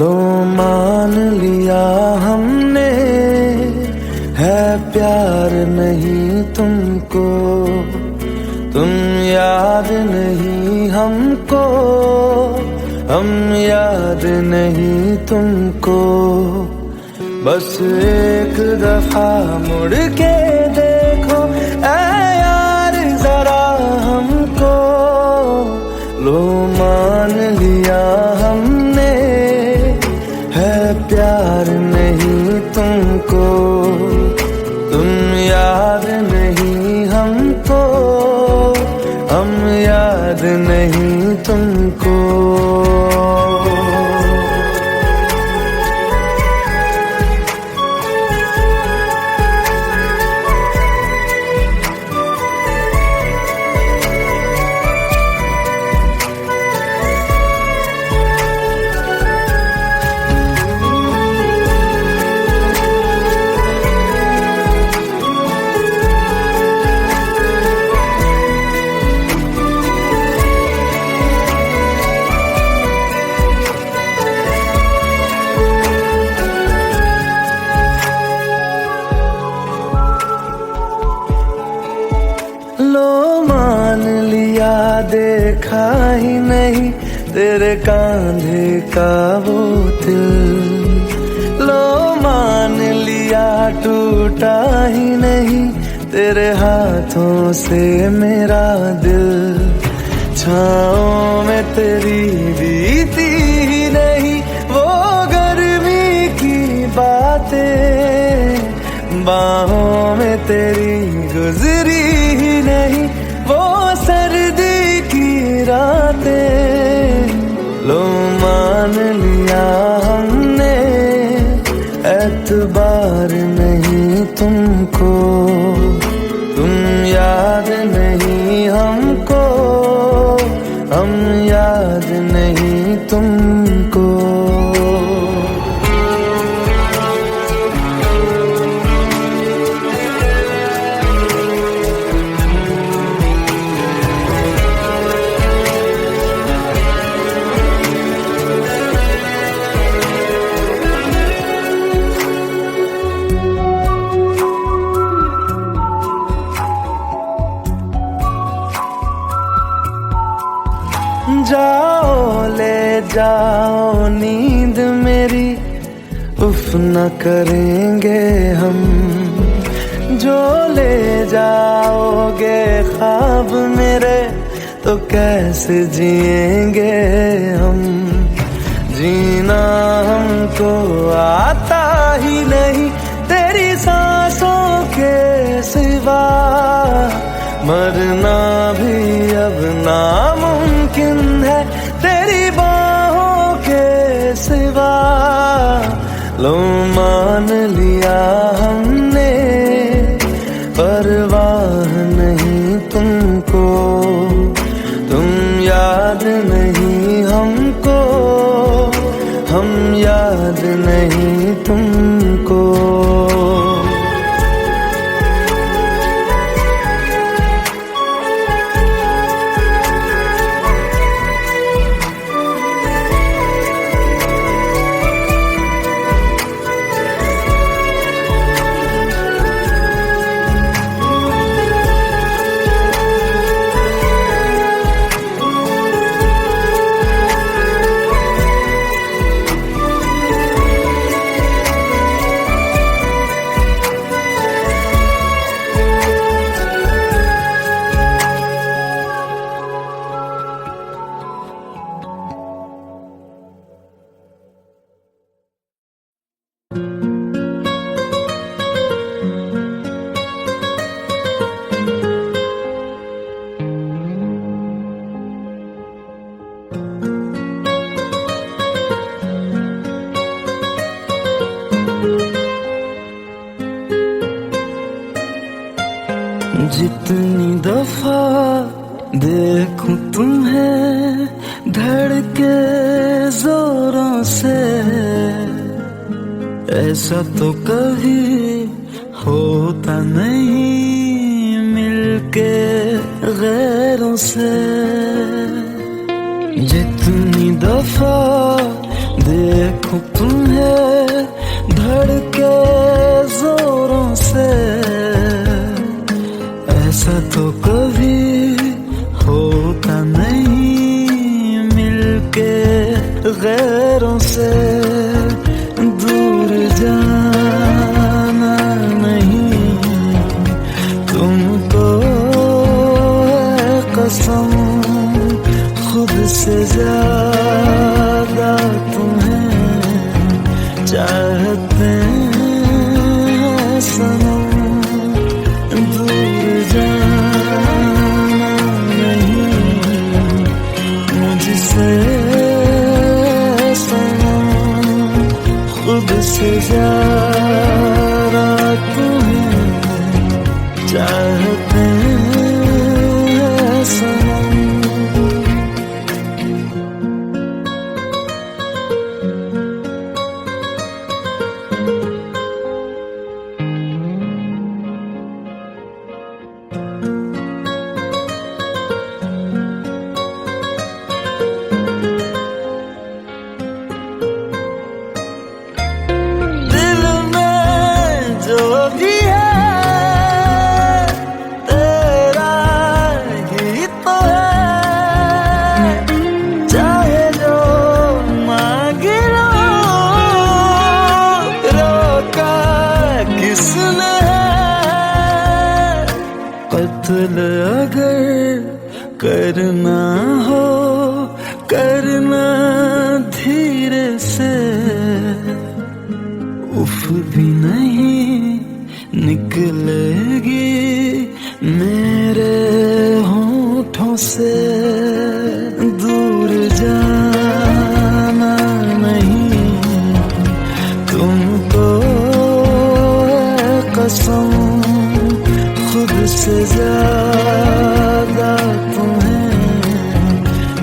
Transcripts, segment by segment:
लो मान लिया हमने, है प्यार नहीं तुमको, तुम याद नहीं हमको, हम याद नहीं तुमको। बस एक दफा मुड़ के देखो ऐ यार जरा हमको, लो मान लिया हमने, है प्यार नहीं तुमको, तुम याद नहीं हमको, हम याद नहीं तुमको। लो मान लिया देखा ही नहीं तेरे कांधे का वो दिल, लो मान लिया टूटा ही नहीं तेरे हाथों से मेरा दिल। छाँव में तेरी बीती ही नहीं वो गर्मी की बातें, बाहों में तेरी गुजरी ही नहीं वो सर्दी की रातें। लो मान लिया हमने, एतबार नहीं तुमको, तुम याद नहीं हमको, हम याद नहीं तुमको। जाओ ले जाओ नींद मेरी, उफ न करेंगे हम, जो ले जाओगे ख्वाब मेरे तो कैसे जिएंगे हम। जीना हमको आता ही नहीं तेरी सांसों के सिवा, मरना भी अब नामुमकिन है तेरी बाहों के सिवा। लो मान लिया हमने, परवाह नहीं तुमको, तुम याद नहीं हमको, हम याद नहीं तुमको। जितनी दफा देखूं तुम्हें धड़के जोरों से, ऐसा तो कभी होता नहीं मिलके गैरों से। जितनी दफा देखूं तुम्हें धड़के जोरों से, ऐसा तो कभी होता नहीं मिलके गैरों से। दूर जाना नहीं तुमको है कसम, खुद से ज्यादा तुम्हें चाहते हैं सनम। दूर जाना नहीं मुझसे सनम, खुद से ज्यादा तुम्हें चाहते हैं सनम। कत्ल अगर करना हो करना धीरे से, उफ भी नहीं निकलेगी मेरे होठों से। दूर जाना नहीं तुमको है कसम, खुद से ज्यादा तुम्हें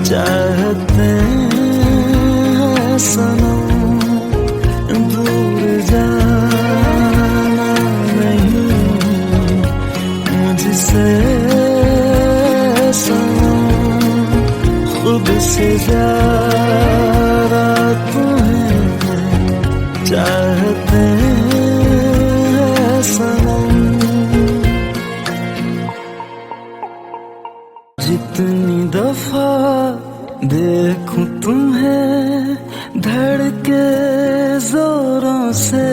चाहते हैं सनम। दूर जाना नहीं मुझसे सनम, खुद से ज्यादा तुम्हें चाहते हैं सनम। जितनी दफा देखूं तुम्हें धड़के जोरों से,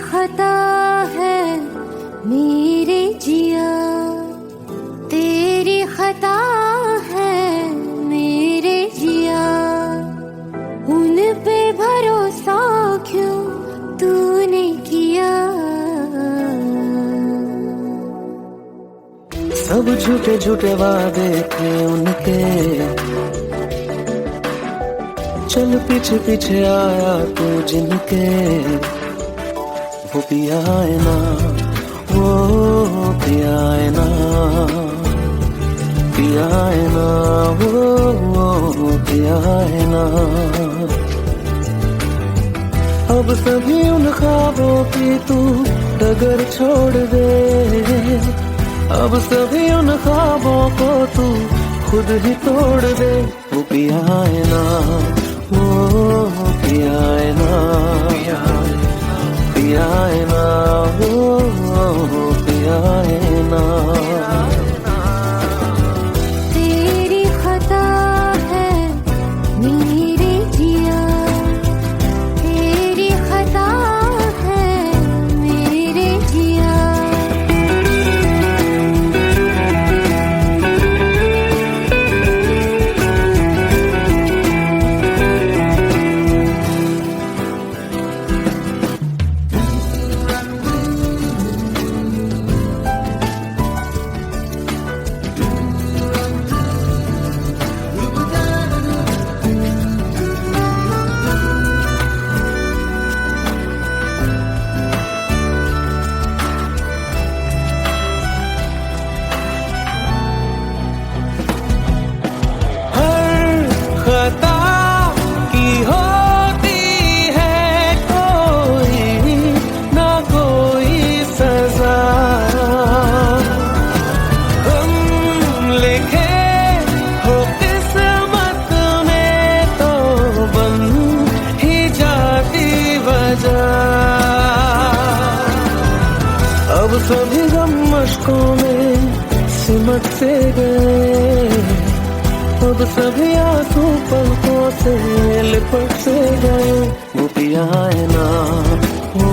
खता है मेरे जिया, तेरी खता है मेरे जिया, उन पे भरोसा क्यों तूने किया। सब झूठे झूठे वादे थे उनके, चल पीछे पीछे आया तू जिनके। वो पिया है ना, वो पिया है ना, पिया है ना, वो पिया है ना। अब सभी उन ख्वाबों की तू डगर छोड़ दे, अब सभी उन ख्वाबों को तू खुद ही तोड़ दे। वो पिया है ना, वो पिया है ना, पिया है ना, वो पिया है ना। तेरी खता है मेरे जिया, तेरी खता है मेरे जिया। अब सभी गम मशकों में सिमट से गए, अब सभी आंसू पलकों से लिपट से गए। वो पिया है ना, वो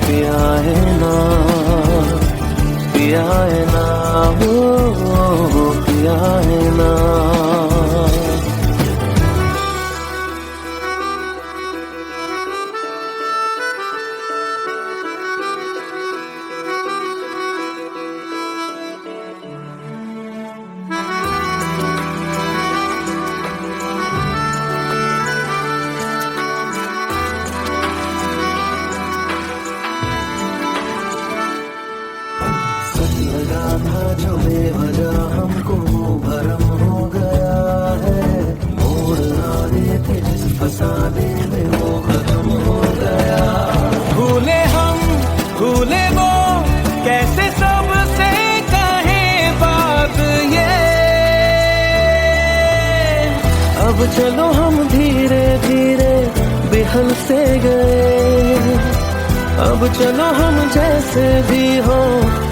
पिया है ना, पिया है ना, वो पिया है ना। जो बेवजह हमको भरम हो गया है, मोड़ आने थे जिस फसाने में वो खत्म हो गया। भूले हम भूले वो, कैसे सबसे कहे बात ये। अब चलो हम धीरे धीरे बिहल से गए, अब चलो हम जैसे भी हो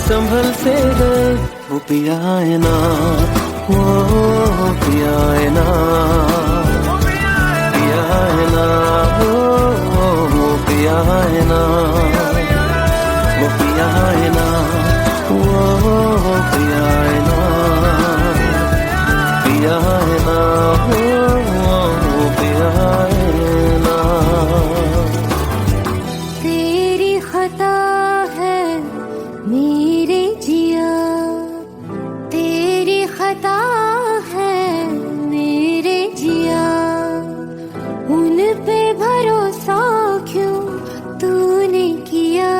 संभल से गए। वो पिया है ना, वो पिया है ना, पिया है ना, वो पिया है ना, वो पिया है ना, वो पिया है ना, पिया है ना, वो पिया है ना। तेरी खता है मेरे जिया, तेरी खता है मेरे जिया। उन पे भरोसा क्यों तूने किया।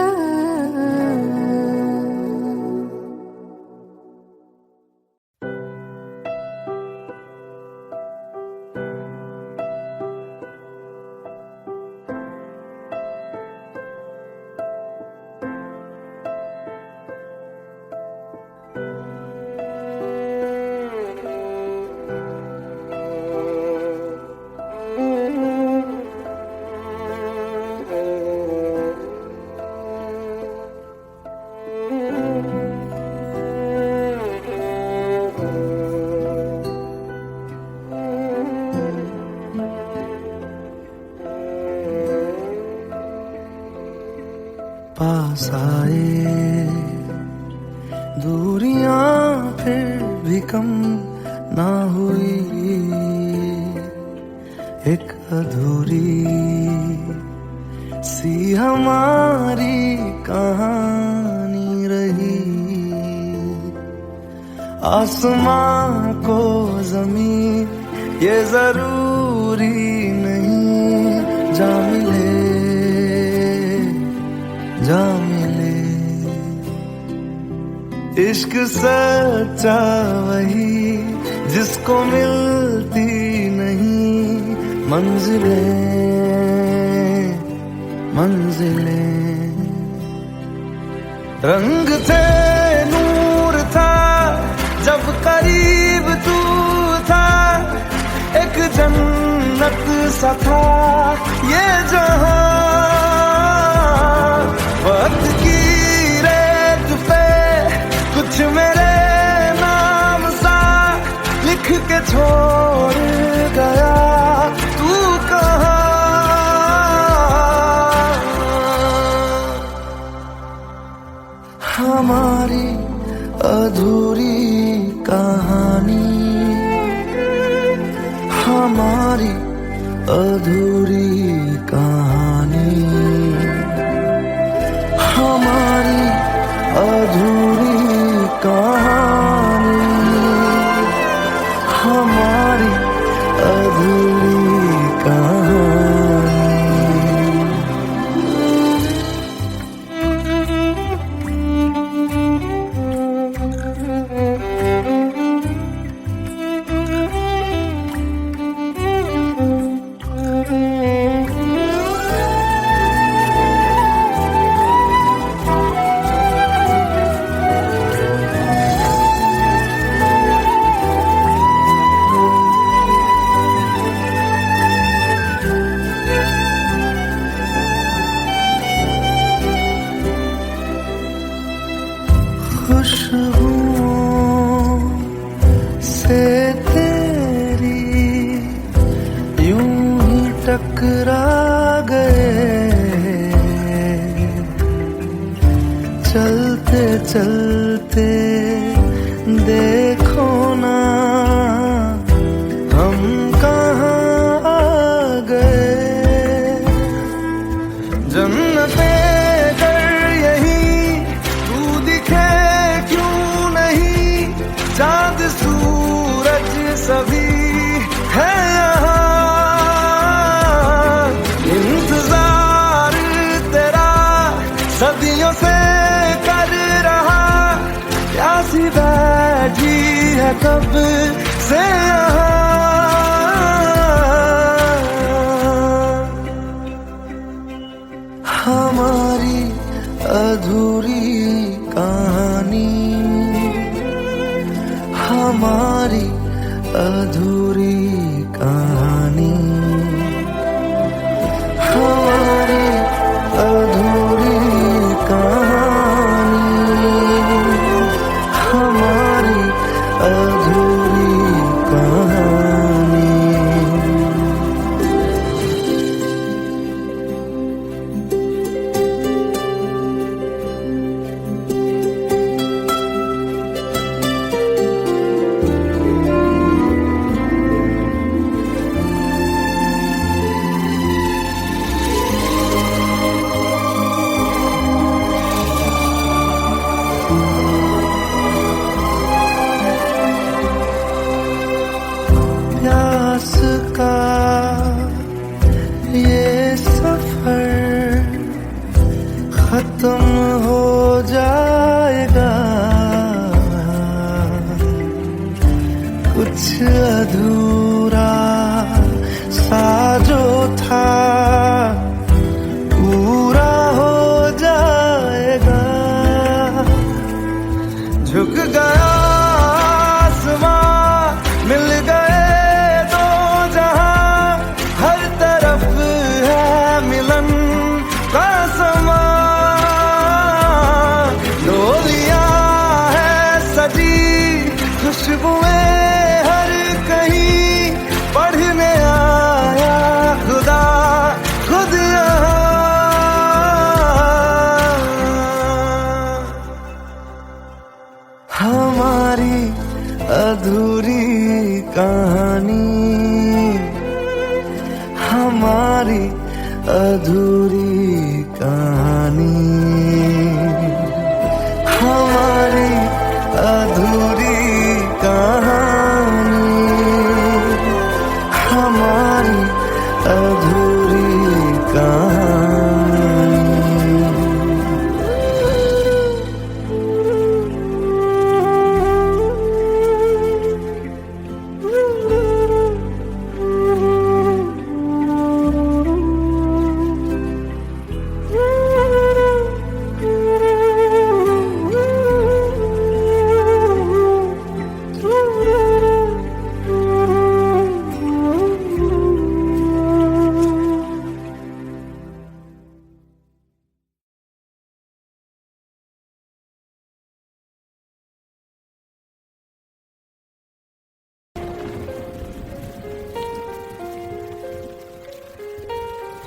पास आए दूरियां फिर भी कम ना हुई, एक अधूरी सी हमारी कहानी रही। आसमां को जमीन ये जरूरी नहीं, जा मिले जा मिले। इश्क सच्चा वही जिसको मिलती नहीं मंजिलें मंजिलें। रंग थे नूर था जब करीब तू था, एक जन्नत सा था ये जहां। वक्त की रेत पे कुछ मेरे नाम सा लिख के छोड़ गया, तू कहाँ। हमारी अधूरी कहानी, हमारी अधूरी कहानी, हमारी अधूरी कहानी, हमारी अधूरी कहानी। टकरा गए, चलते चलते देखो ना हम कहाँ आ गए। जन्नते कर यही तू दिखे क्यों नहीं, चाँद सूरज सभी है यहाँ। इंतजार तेरा सदियों से कर रहा, प्यासी बैठी है कब से यहाँ। हमारी अधूरी कहानी, हमारी अधूरी कहानी, हमारी अधूरी कहानी, हमारी अधूरी कहानी। प्यास का ये सफर खत्म हो जाएगा, कुछ अधूरा सा जो था पूरा हो जाएगा। झुक गया आसमां, मिल गए दो जहां, हर तरफ है मिलन का समा। डोलियां है सजी खुशबुएं हर कहीं, पढ़ने आया खुदा खुद यहाँ। हमारी अधूरी कहानी, हमारी अधूरी कहानी, हमारी अधूरी कहानी, हमारी अधूरी कहानी।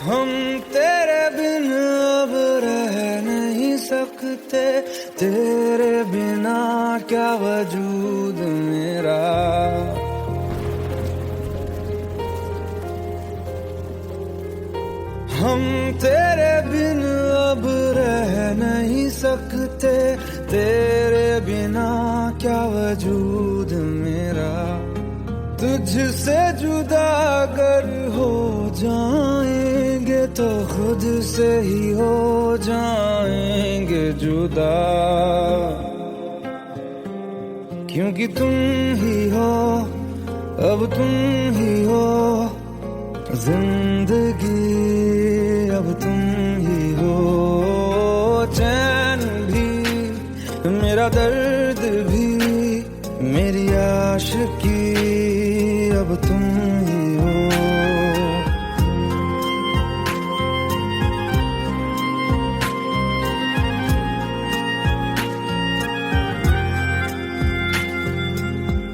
हम तेरे बिन अब रह नहीं सकते, तेरे बिना क्या वजूद मेरा। हम तेरे बिन अब रह नहीं सकते, तेरे बिना क्या वजूद मेरा। तुझसे जुदा अगर हो जाएंगे तो खुद से ही हो जाएंगे जुदा, क्योंकि तुम ही हो, अब तुम ही हो जिंदगी, अब तुम ही हो। चैन भी मेरा दर्द भी मेरी आशिकी, अब तुम ही हो।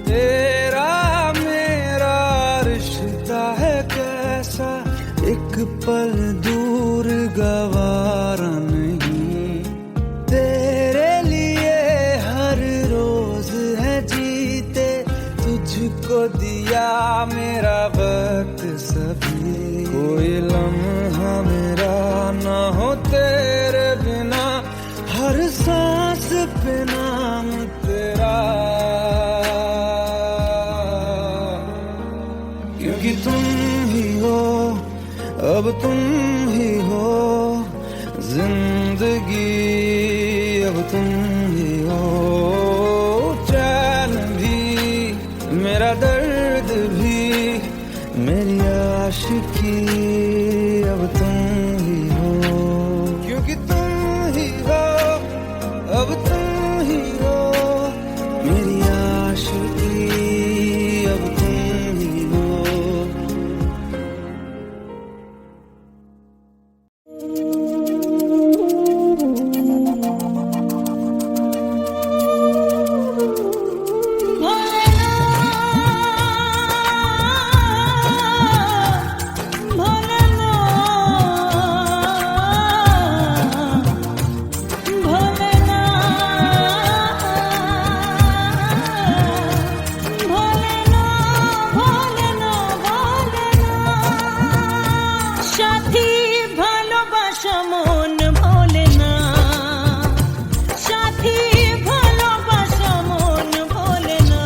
तेरा मेरा रिश्ता है कैसा, पल दूर गवारा नहीं, तेरे लिए हर रोज है जीते, तुझको दिया मेरा वक्त सभी, कोई लम्हा मेरा ना हो तेरे बिना, हर सांस पे नाम तेरा, क्योंकि तुम ही हो, अब तुम ही हो जिंदगी, अब तुम ही हो चैन भी, मेरा दर्द भी, मेरी आशिकी, अब तुम ही हो, क्योंकि तुम ही हो, अब तुम ही हो मेरी आशिकी, अब तुम ही हो। সাথী ভালোবাসা মন ভোলে না, সাথী ভালোবাসা মন ভোলে না,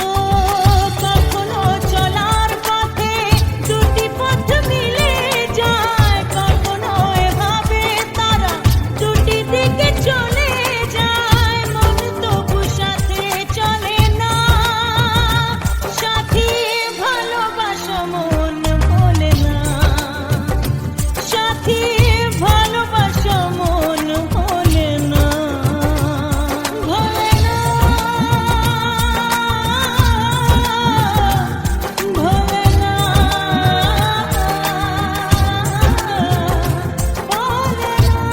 ও কখনো চলার পথে দুটি পথ মিলে যায়, কখনো এভাবে তারা দুটি দিকে চলে যায়, মন তবু সাথে চলে না, সাথী ভালোবাসা মন ভোলে না, সাথী ভালোবাসা মন ভোলে না, ভোলে না, ভোলে না, ভোলে না,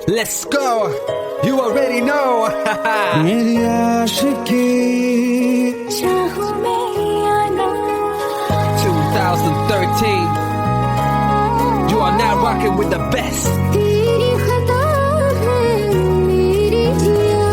Let's go. You already know. मेरी आशिकी चाहूं मैं या ना 2013. You are now rocking with the best. तेरी खता है मेरी जिया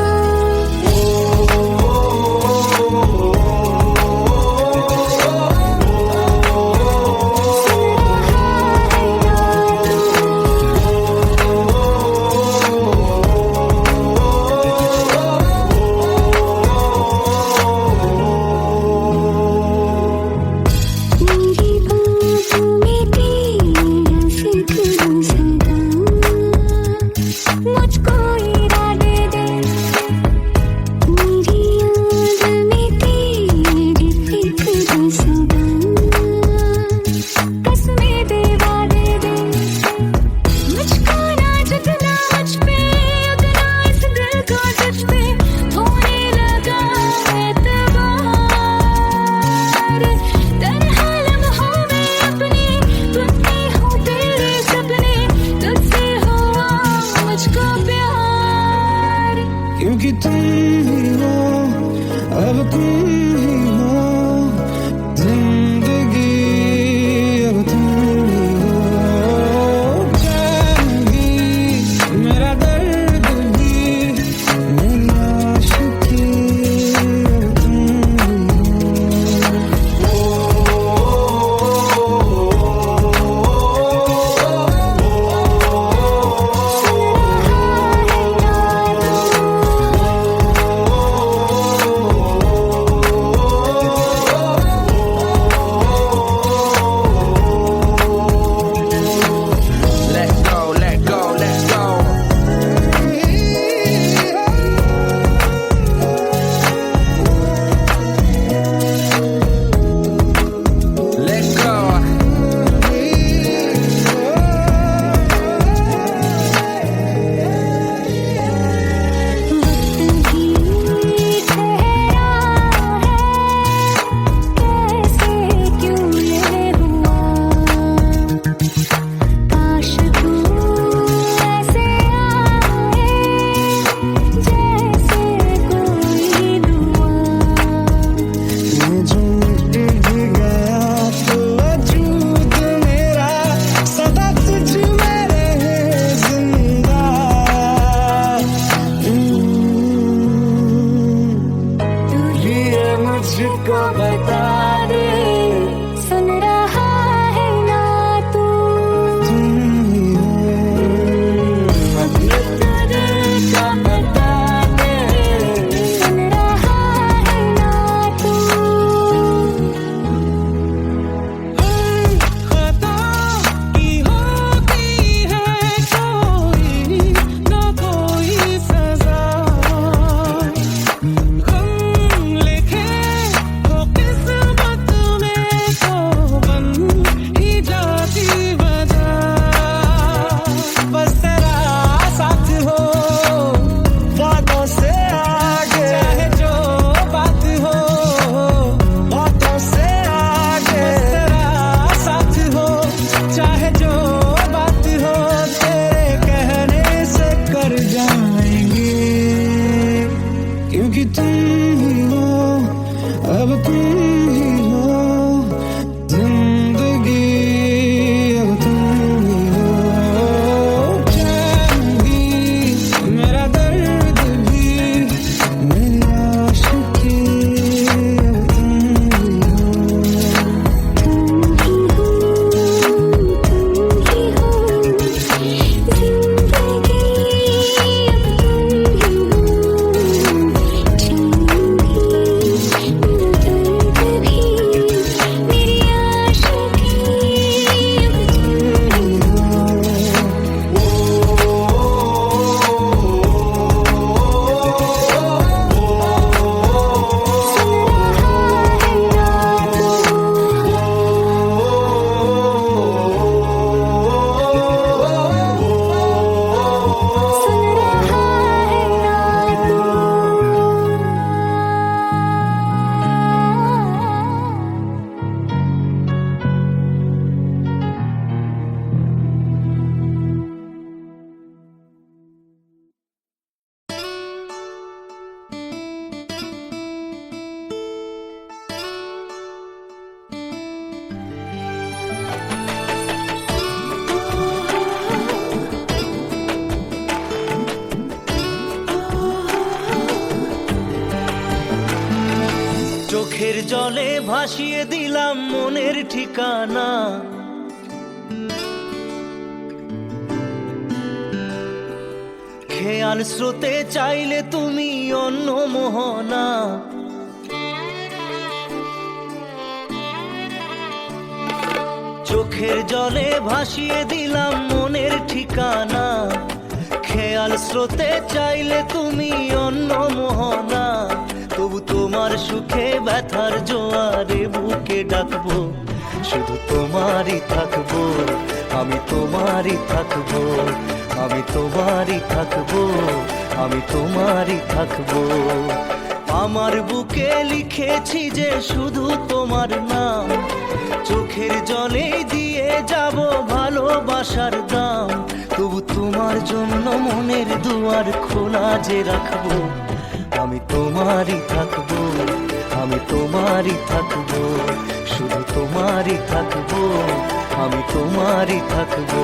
मेरी बाहों में तेरा फिक्र सदा জলে ভাসিয়ে দিলাম মনের ঠিকানা, খেয়াল স্রোতে চাইলে তুমি অন্য মোহনা। চোখের জলে ভাসিয়ে দিলাম মনের ঠিকানা, খেয়াল স্রোতে চাইলে তুমি অন্য মোহনা। তবু তোমার সুখে ব্যথার জোয়ারে বুকে ডাকবো, শুধু তোমারই থাকবো, আমি তোমারই থাকবো, আমি তোমারই থাকবো, আমি তোমারই থাকবো। আমার বুকে লিখেছি যে শুধু তোমার নাম, চোখের জলে দিয়ে যাব ভালোবাসার দাম। তবু তোমার জন্য মনের দুয়ার খোলা যে রাখবো, আমি তোমারই থাকবো, আমি তোমারই থাকবো, শুধু তোমারই থাকবো, আমি তোমারই থাকবো।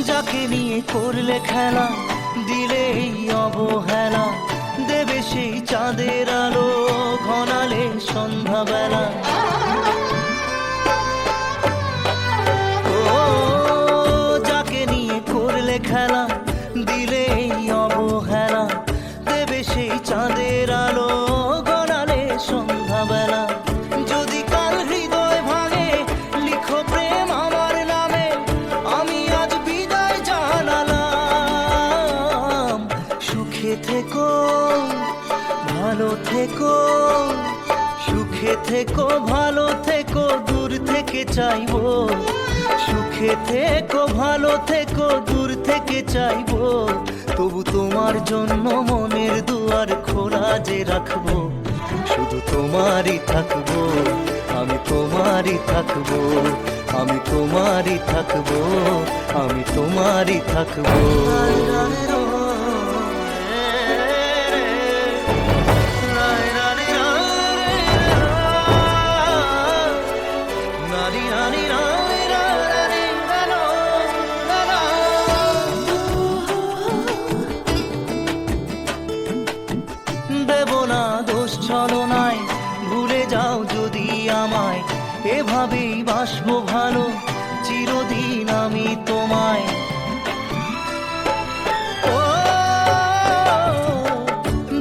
যাকে নিয়ে করলে খেলা, দিলে এই অবহেলা, দেবে সেই চাঁদের আলো ঘনালে সন্ধ্যাবেলা। ও যাকে নিয়ে করলে খেলা, দিলে এই অবহেলা, দেবে সেই চাঁদের আলো ঘনালে সন্ধ্যাবেলা। যদি কাল হৃদয় ভাঙে লিখো প্রেম আমার নামে, আমি আজ বিদায় জানালাম। সুখে থেকো, ভালো থেকো, সুখে থেকো, ভালো থেকো, দূর থেকে চাইবো। সুখে থেকো, ভালো থেকো, দূর থেকে চাইবো। তবু তোমার জন্য মনের দুয়ার খোলা যে রাখবো, শুধু তোমারই থাকবো, আমি তোমারই থাকবো, আমি তোমারই থাকবো, আমি তোমারই থাকবো। দেব না দোষ ছলনায়, ভুলে যাও যদি আমায়, এভাবেই বাসবো ভালো চিরদিন আমি তোমায়। ও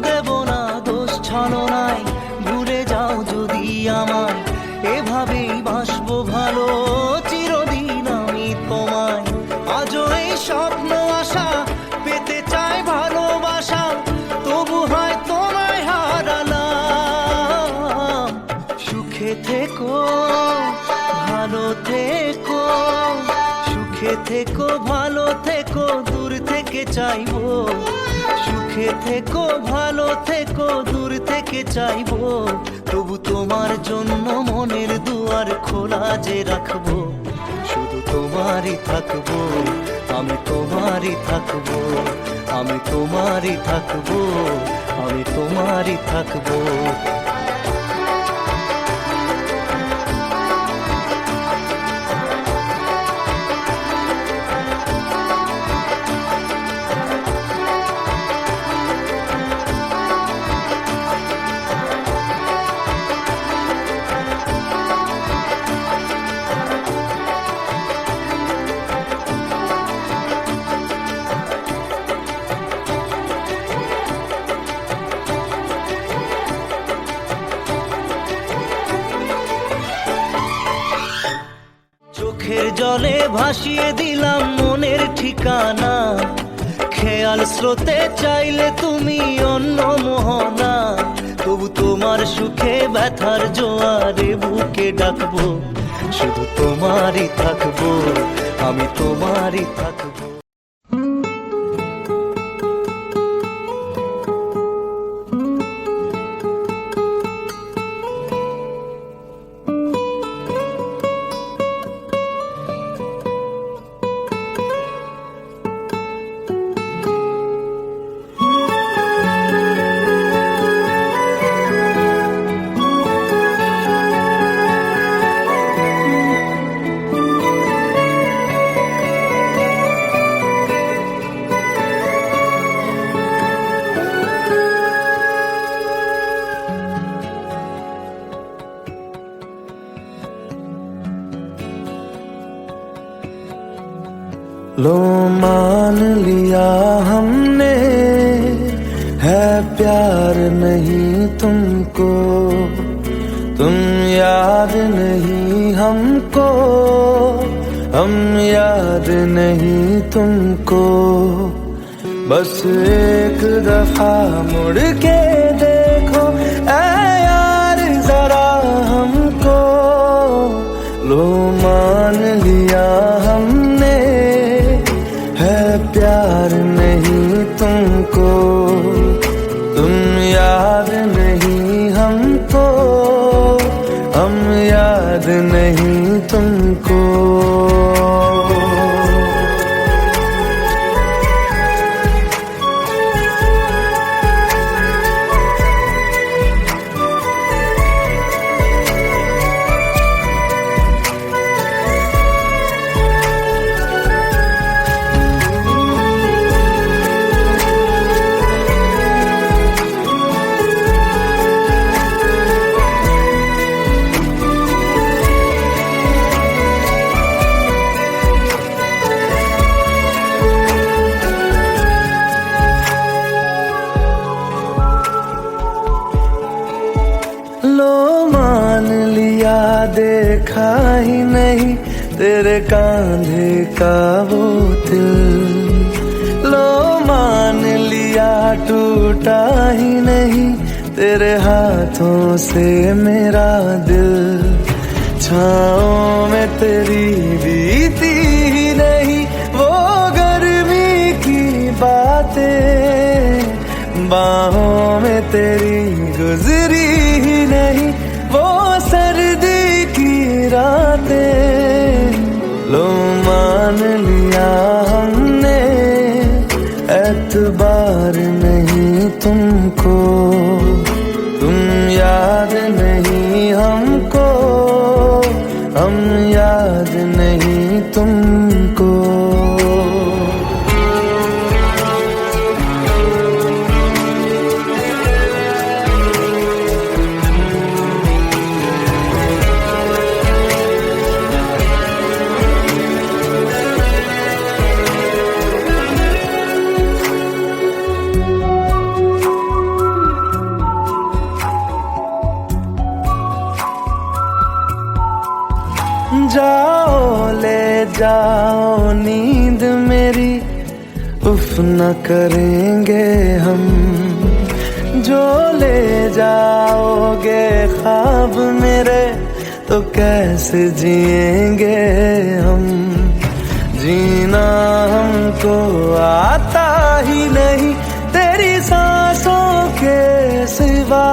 দেব না দোষ ছলনায়, ভুলে যাও যদি আমায়, এভাবেই বাসবো ভালো চিরদিন আমি তোমায়। আজও এই স্বপ্ন আশা পেতে চাই ভালোবাসা, তবু হয় তোমায় হারালাম। সুখে থেকো, ভালো থেকো, সুখে থেকো, ভালো থেকো, দূর থেকে চাইবো। সুখে থেকো, ভালো থেকো, দূর থেকে চাইবো। তবু তোমার জন্য মনের দুয়ার খোলা যে রাখবো, শুধু তোমারই থাকবো, আমি তোমারই থাকবো, আমি তোমারই থাকবো, আমি তোমারই থাকবো। চোখের জলে ভাসিয়ে দিলাম মনের ঠিকানা, খেয়াল স্রোতে চাইলে তুমি অন্য মোহনা। তবু তোমার সুখে ব্যথার জোয়ারে বুকে ডাকবো, শুধু তোমারই থাকবো, আমি তোমারই থাকবো। लो मान लिया हमने, है प्यार नहीं तुमको, तुम याद नहीं हमको, हम याद नहीं तुमको। बस एक दफा मुड़ के देखो ऐ यार जरा हमको, लो मान लिया हमने, है प्यार नहीं तुमको, तुम याद नहीं हमको, हम याद नहीं तुमको। लो मान लिया देखा ही नहीं तेरे कांधे का वो दिल, लो मान लिया टूटा ही नहीं तेरे हाथों से मेरा दिल। छाँव में तेरी बीती ही नहीं वो गर्मी की बातें, बाहों में तेरी गुजरी ही नहीं वो सर्दी की रातें। लो मान लिया हमने, एतबार नहीं तुमको, तुम याद नहीं हमको, हम याद नहीं तुमको। जाओ ले जाओ नींद मेरी, उफ न करेंगे हम, जो ले जाओगे ख्वाब मेरे तो कैसे जिएंगे हम। जीना हमको आता ही नहीं तेरी सांसों के सिवा,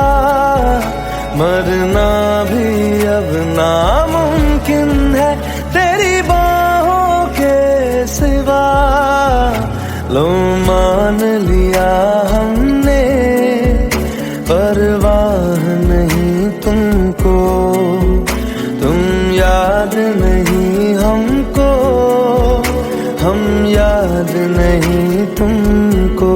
मरना भी अब नामुमकिन है तेरी बाहों के सिवा। लो मान लिया हमने, परवाह नहीं तुमको, तुम याद नहीं हमको, हम याद नहीं तुमको।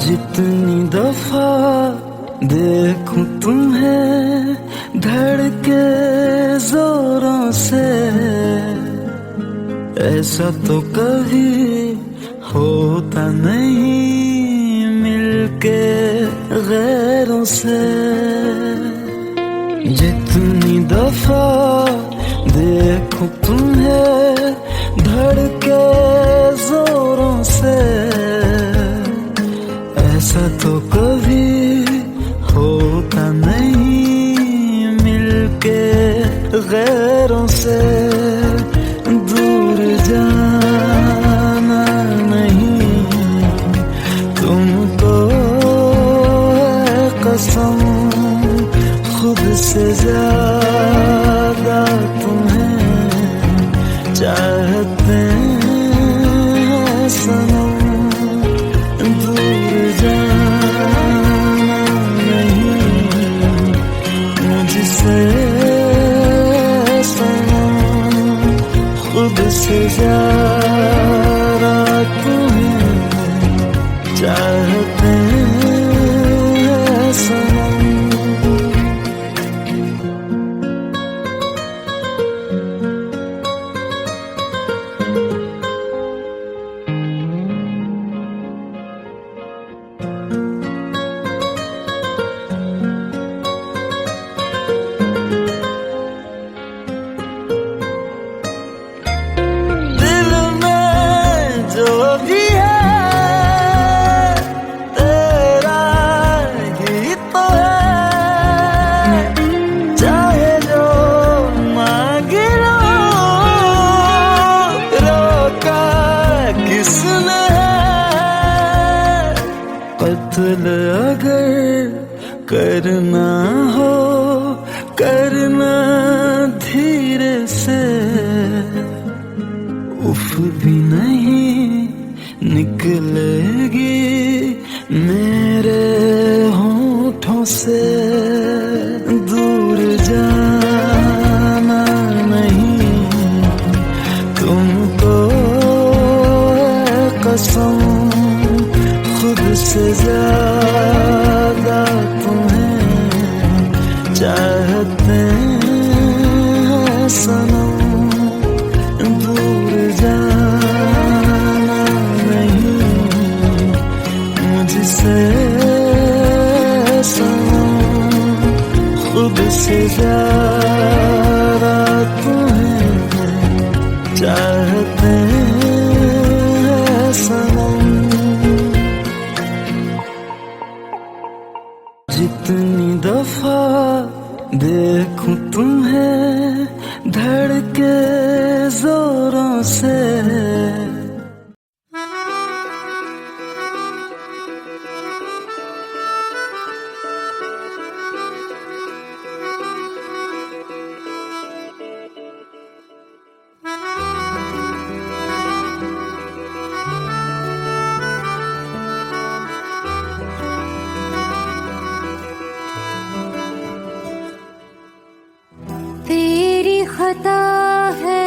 जितनी दफा देखूं तुम्हें धड़के जोरों से, ऐसा तो कभी होता नहीं मिलके गैरों से। जितनी दफा देखूं देखूं तुम्हें धड़के जोरों से, ऐसा तो कभी होता नहीं मिलके गैरों से। दूर जाना नहीं तुमको है कसम, खुद से ज्यादा तुम्हें चाहते हैं सनम। दूर जाना नहीं मुझसे सनम, खुद से ज्यादा तुम्हें चाहते हैं सनम। दिल में जो भी है तेरा ही तो है, चाहे जो मांगे लो, रोका किसने है। कत्ल अगर करना हो करना धीरे से, उफ भी नहीं निकलेगी मेरे होठों से। दूर जाना नहीं तुमको है कसम, खुद से ज्यादा तुम्हें चाहते हैं सनम। दूर जाना नहीं मुझसे सनम, खुद से ज्यादा तुम्हें चाहते हैं सनम। जितनी दफा देखूं तुम्हें धड़के जोरों से, तेरी खता है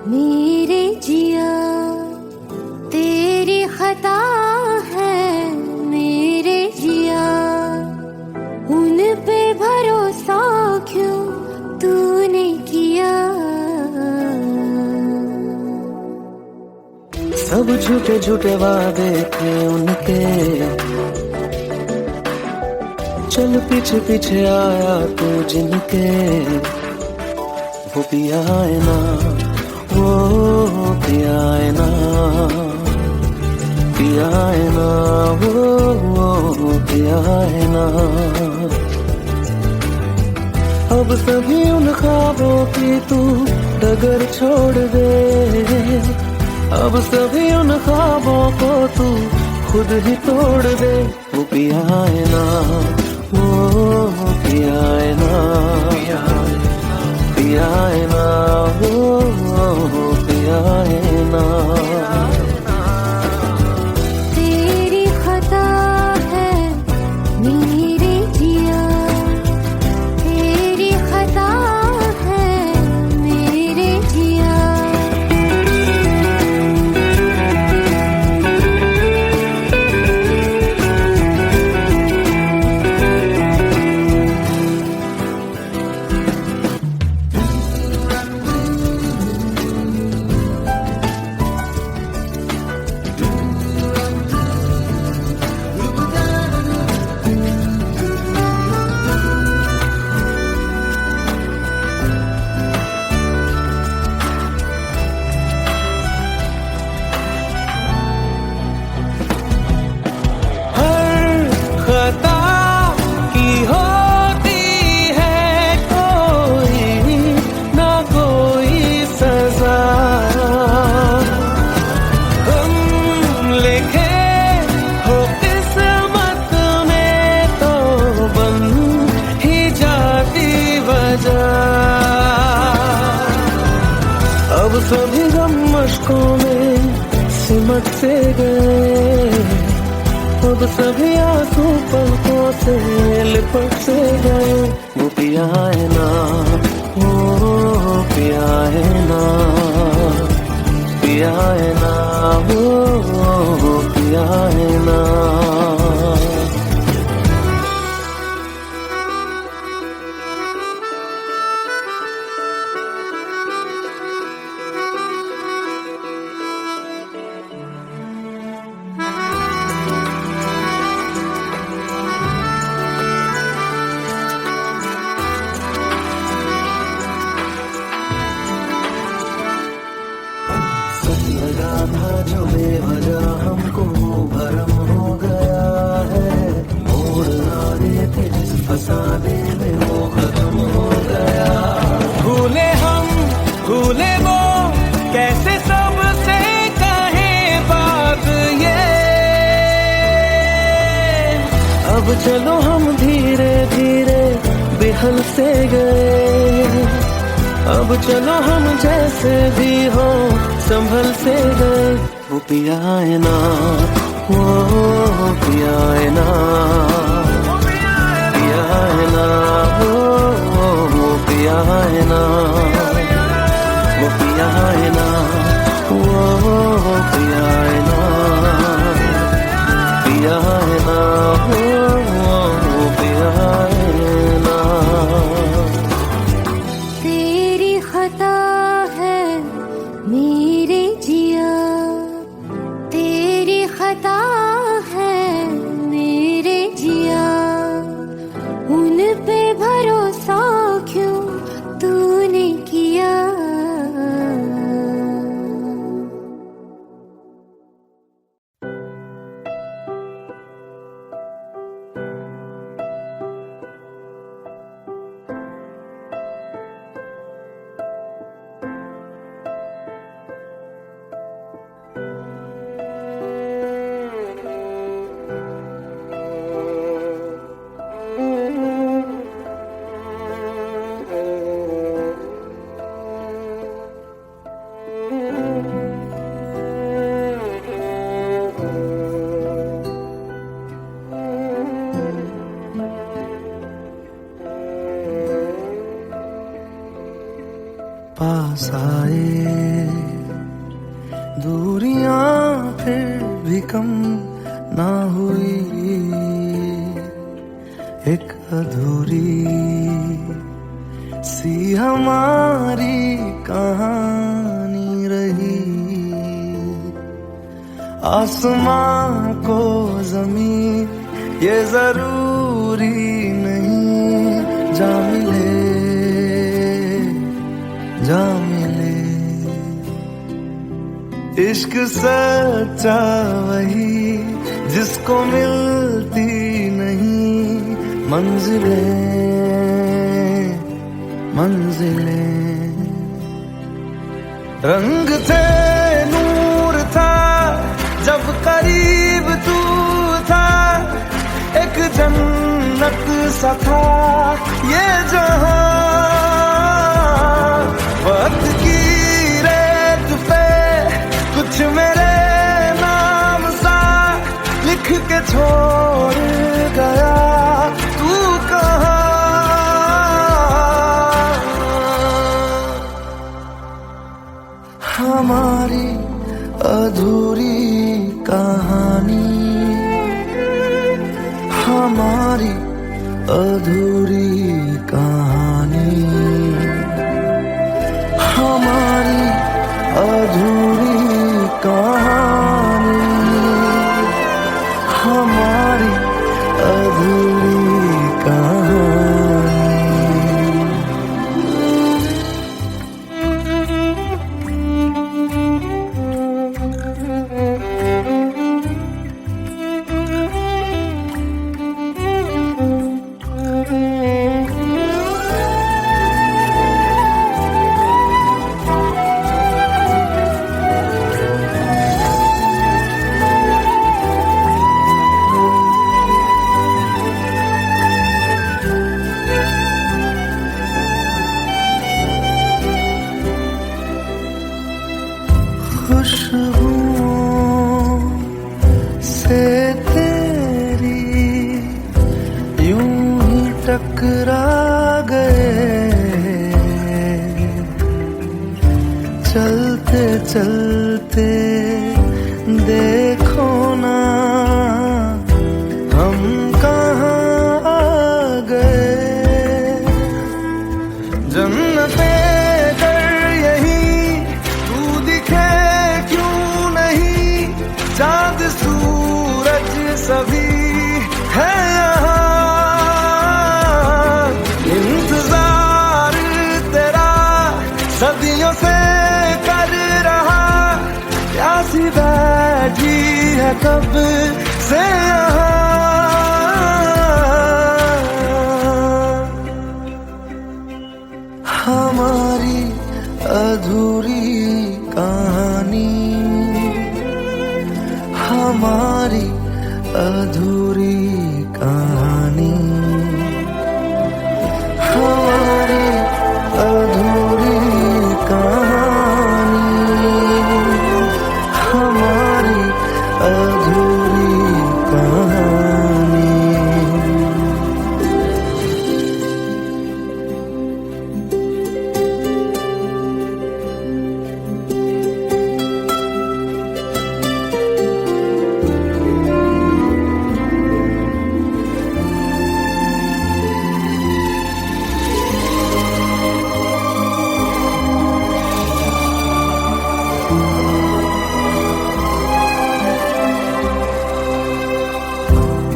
मेरे जिया, तेरी खता है मेरे जिया, उन पे भरोसा क्यों तूने किया। सब झूठे झूठे वादे थे उनके, चल पीछे पीछे आया तू जिनके। वो पिया है ना, वो पिया है ना, पिया है ना, वो पिया है ना। अब सभी उन ख्वाबों की तू डगर छोड़ दे, अब सभी उन ख्वाबों को तू खुद ही तोड़ दे। वो पिया है ना, वो पिया है ना, पिया है ना, वो पिया है ना। तेरी खता है मेरे जिया, तेरी खता है मेरे जिया। अब सभी गम मशकों में सिमट से गए, अब सभी आंसू पलकों से लिपट से गए। वो पिया है ना, वो पिया है ना, पिया है ना, वो पिया है ना। लगा था जो बेवजह हमको भरम हो गया है, मोड़ ना देते जिस फसाने में वो खत्म हो गया। भूले हम भूले वो, कैसे सबसे कहे बात ये। अब चलो हम धीरे धीरे बेहल से गए, अब चलो हम जैसे भी हो संभल से गए। वो पिया है ना, वो पिया है ना, पिया है ना, वो पिया है ना, वो पिया है ना, वो पिया है ना, पिया है ना, वो पिया है ना। तेरी खता है मेरे जिया, तेरी खता है मेरे जिया। उन पे भरोसा क्यों तूने किया। पास आए दूरियां फिर भी कम ना हुई, एक अधूरी सी हमारी कहानी रही। आसमां को जमीन ये जरूरी नहीं, जा मिले जा मिले। इश्क सच्चा वही जिसको मिलती नहीं मंजिलें मंजिलें। रंग थे नूर था जब करीब तू था, एक जन्नत सा था ये जहां। वक्त की रेत पे कुछ मेरे नाम सा लिख के छोड़ गया, तू कहाँ। हमारी अधूरी कहानी, हमारी अधूरी कहानी, हमारी अधूरी कहानी, हमारी अधूरी कहानी। चलते चलते देखो ना हम कहाँ आ गए। जन्नते कर यही तू दिखे क्यों नहीं, चांद सूरज सभी है यहाँ। इंतजार तेरा सदियों से कर रहा, प्यासी बैठी है कब से यहाँ। हमारी अधूरी कहानी, हमारी अधूरी कहानी, हमारी अधूरी कहानी, हमारी अधूरी कहानी।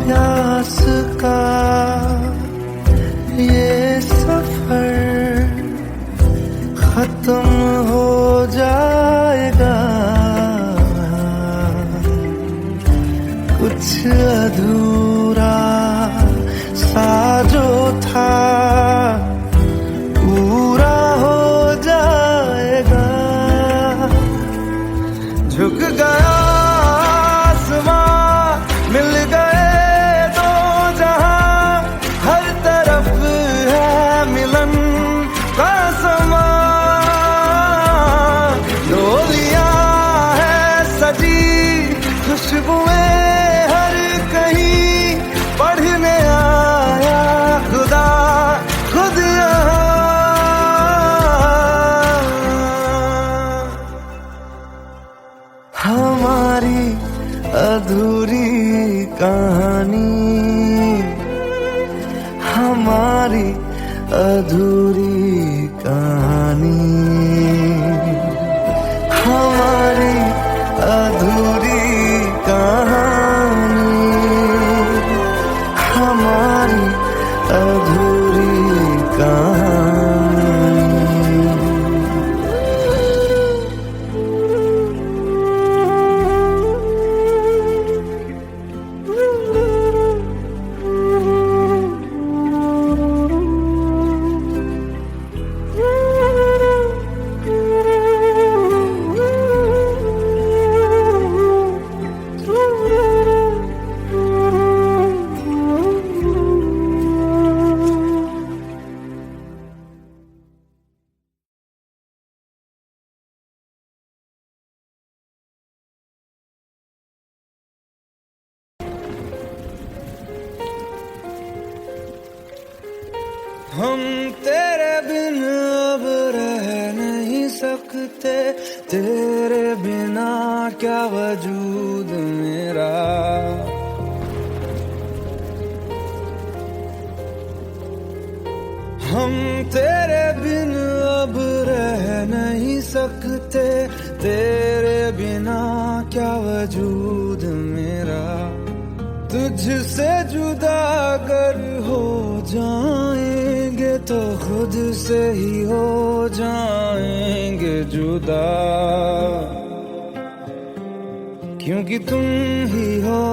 प्यास का ये सफर खत्म हो जाएगा, कुछ अधूरा सा जो था पूरा हो जाएगा। झुक गया आसमां, मिल गए दो जहां, हर तरफ है मिलन का समा। डोलियां है सजी, खुशबुएं हर कहीं, पढ़ने आया खुदा खुद यहाँ। हमारी अधूरी कहानी, हमारी अधूरी कहानी, हमारी अधूरी कहानी, हमारी अधूरी कहानी। हम तेरे बिन अब रह नहीं सकते, तेरे बिना क्या वजूद मेरा। हम तेरे बिन अब रह नहीं सकते, तेरे बिना क्या वजूद मेरा। तुझसे जुदा अगर हो जाएंगे तो खुद से ही हो जाएंगे जुदा, क्योंकि तुम ही हो,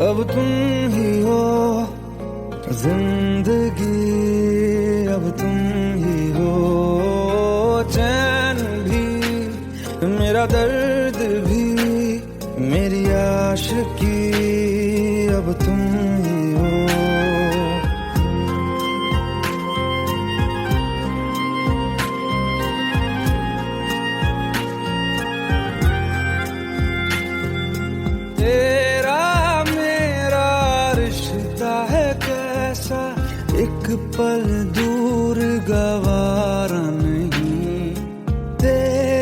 अब तुम ही हो जिंदगी, अब तुम ही हो चैन भी, मेरा दर्द भी, मेरी आशिकी, अब तुम ही हो। तेरा मेरा रिश्ता है कैसा, एक पल दूर गवारा नहीं। तेरा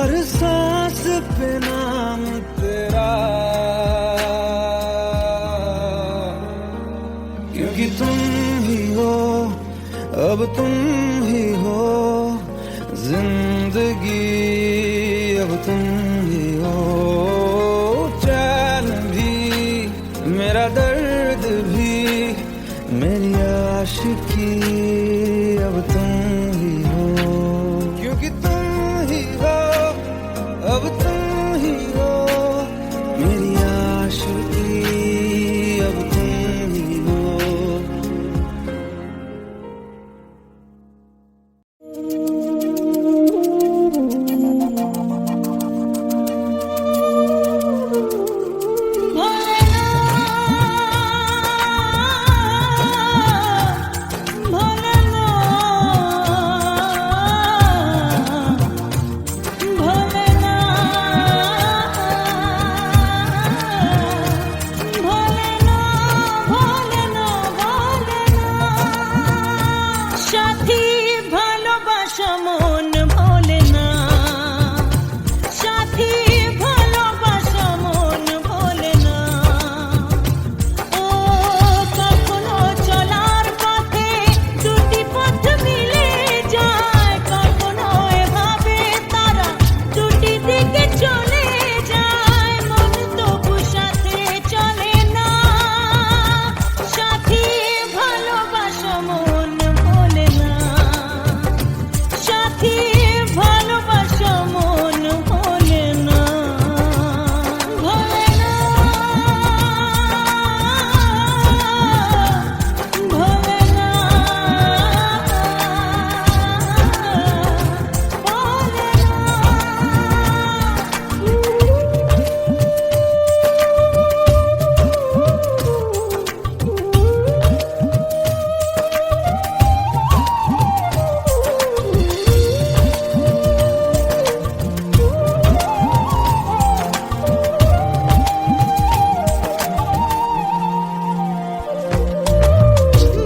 हर सांस पे नाम तेरा, क्योंकि तुम ही हो, अब तुम ही हो जिंदगी, अब तुम ही हो चैन भी, मेरा दर्द भी, मेरी आशिकी, अब तुम ही हो, क्योंकि तुम ही हो, अब तुम ही हो मेरी आशिकी, अब तुम ही हो। সাথী ভালোবাসা মন ভোলে না, সাথী ভালোবাসা মন ভোলে না। ও কখনো চলার পথে দুটি পথ মিলে যায়, কখনো এভাবে তারা দুটি দিকে চলে যায়, মন তবু সাথে চলে না। সাথী ভালোবাসা মন ভোলে না, সাথী ভালোবাসা মন ভোলে না, ভোলে না, ভোলে না,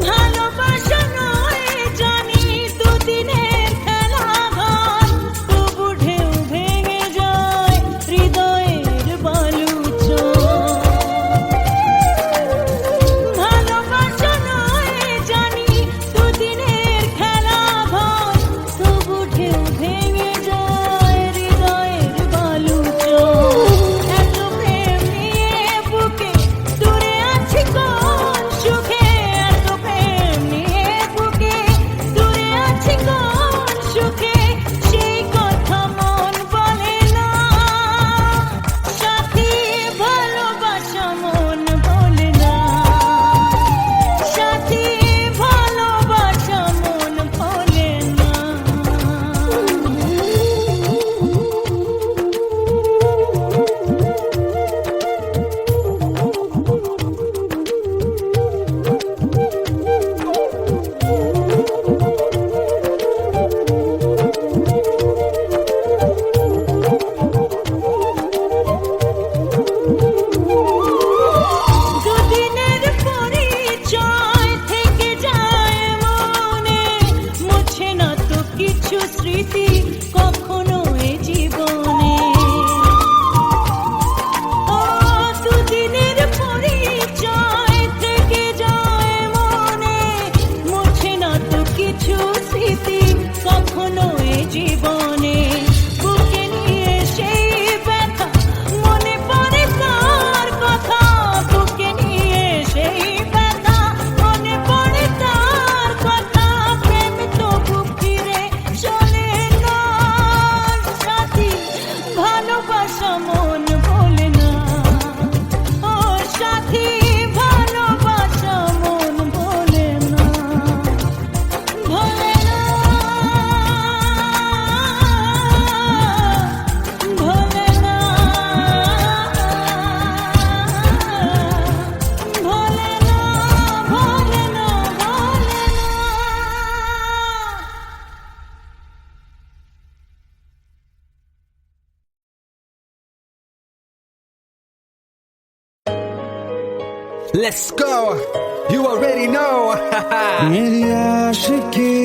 ভালোবাসা নয় জানি দুদিনের খেলা ঘর, তবু ঢেউ ভেঙে যায় হৃদয়ের বালুচর। ভালোবাসা নয় জানি দুদিনের খেলা ঘর, তবু ঢেউ ভেঙে যায় হৃদয়ের বালুচর। এত প্রেম নিয়ে বুকে দূরে আছি কোন সুখে, এত প্রেম নিয়ে বুকে দূরে আছি কোন সুখে, সেই কথা মন বলে না। সাথী ভালোবাসা মন ভোলে না, সাথী ভালোবাসা মন ভোলে না। দুদিনের পরিচয় থেকে যায় মনে, মুছে না তো কিছু স্মৃতি কখনো এ জীবনে। ও দুদিনের পরিচয় থেকে যায় মনে, মুছে না তো কিছু স্মৃতি কখনো এ জীবনে। বুকে নিয়ে সেই ব্যথা মনে পড়ে তার কথা, বুকে নিয়ে সেই ব্যথা মনে পড়ে তার কথা, প্রেম তবু ফিরে চলে না। সাথী ভালোবাসা মন ভোলে না, ও সাথী ভালোবাসা মন ভোলে না, ভোলে না, ভোলে না, ভোলে না, ভোলে না, ভোলে না। Let's go. You already know. मेरी आशिकी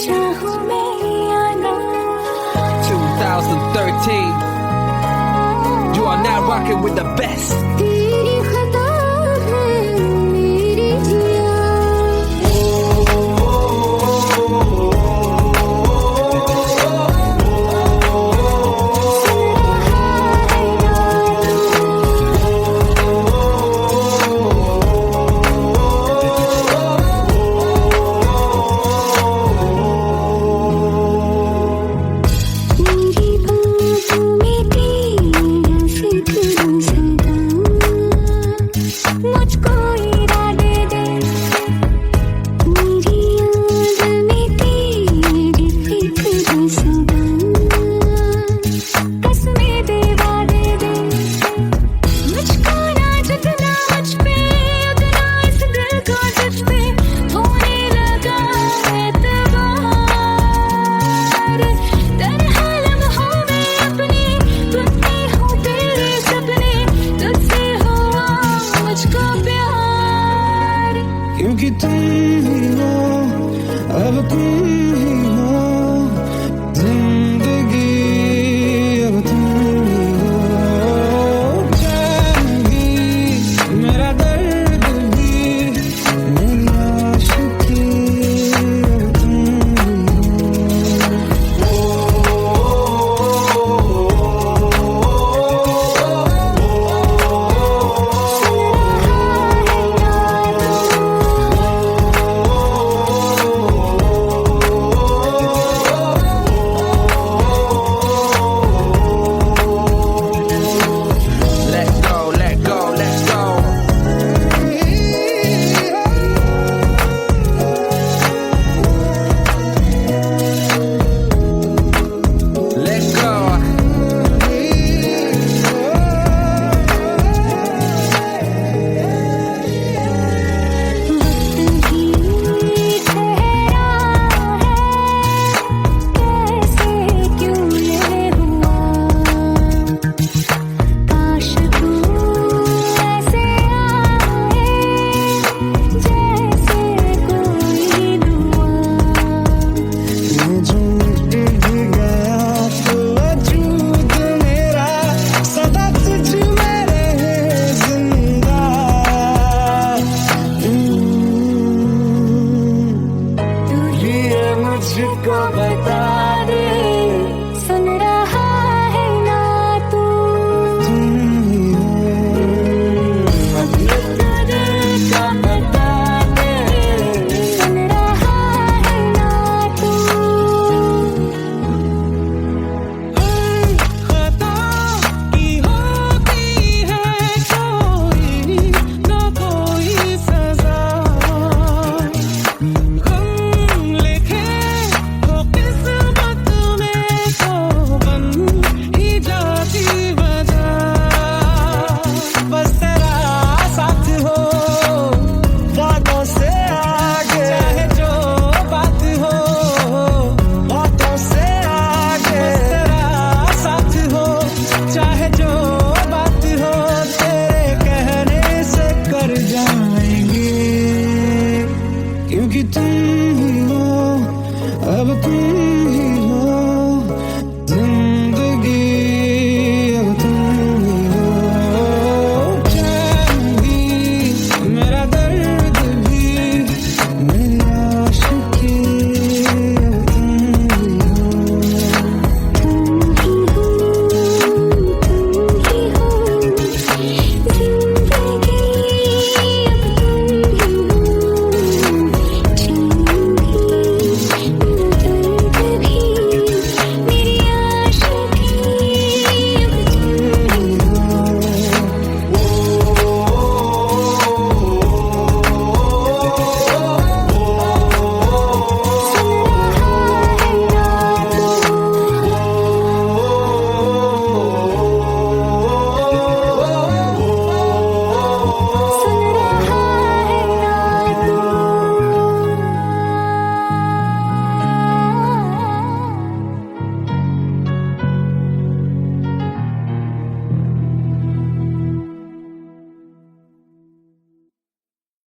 चाहूं मैं या ना, 2000 2013. You are now rocking with the best.